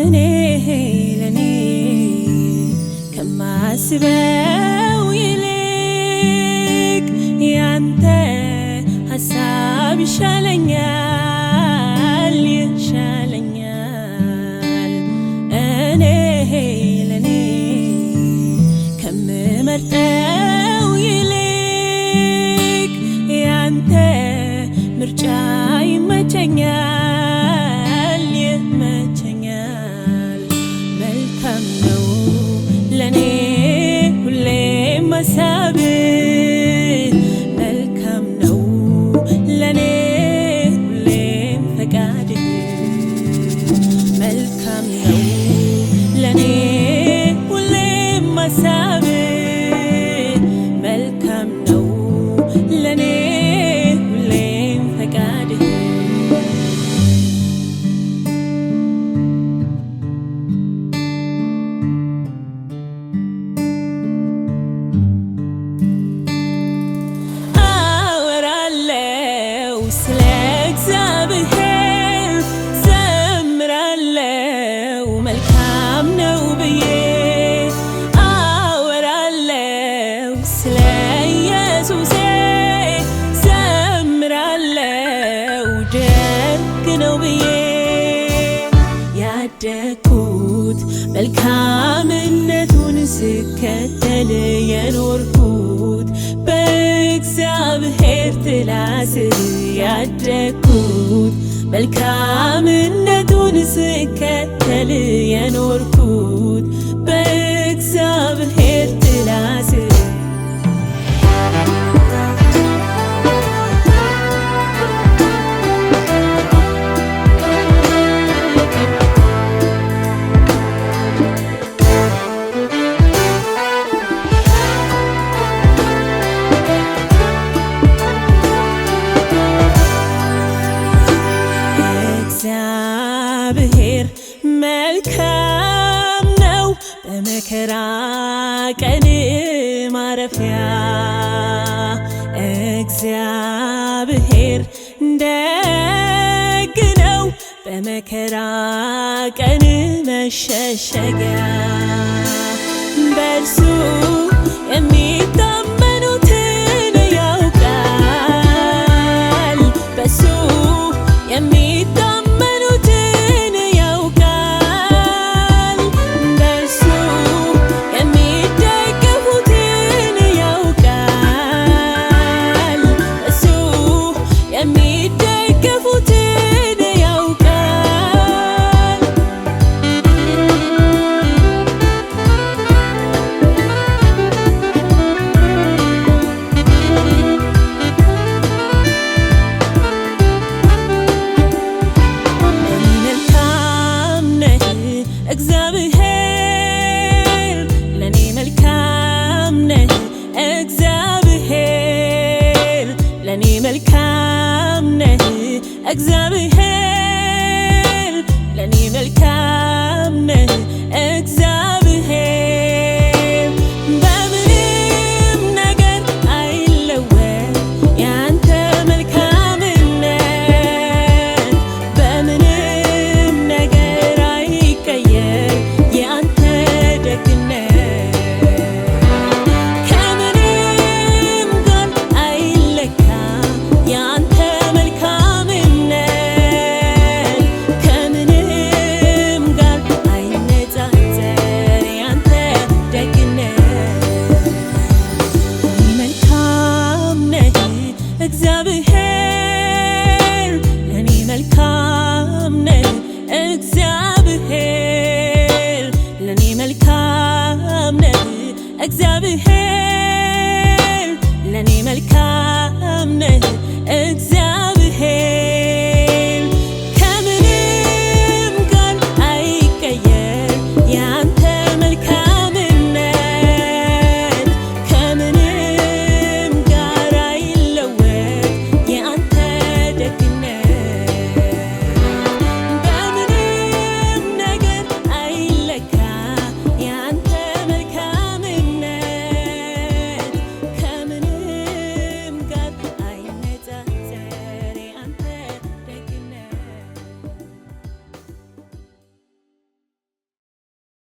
ለኔ ከማስበው ይልቅ ያንተ ሐሳብ ይሻለኛል እኔ ለኔ ከምመርጠው ይልቅ ያንተ ምርጫ ይመቸኛል መልካም ነው ለኔ ሁሌም ሐሳብህ መልካም ነው ለኔ ሁሌም ፈቃድህ መልካም ነው ለኔ ሁሌም ሐሳብህ መልካም ነው ለኔ ሁሌም ፈቃድህ አወራለሁ ስለ እግዚአብሔር ዘምራለሁ መልካም ነው ብዬ አወራለሁ ስለ ኢየሱሴ ዘምራለሁ ደግ ነው ብዬ ያደግኩት መልካምነቱን ስከተል የኖርኩት በእግዚአብሔር ጥላ ስር ያደግኩት መልካምነቱን ስከተል የኖርኩት በእግዚአብሔር ጥላ ስር እግዚአብሔር መልካም ነው በመከራ ቀን ማረፊያ እግዚአብሔር ደግ ነው በመከራ ቀን መሸሸጊያ በእርሱ የሚታመኑትን ያውቃል በእሱ የሚታመኑትን ያውቃል በእርሱ የሚደገፉትን ያውቃል በእሱ የሚደገፉትን ያውቃል እግዚአብሔር ለኔ መልካም ነህ እግዚአብሔር ለኔ መልካም ነህ እግዚአብሔር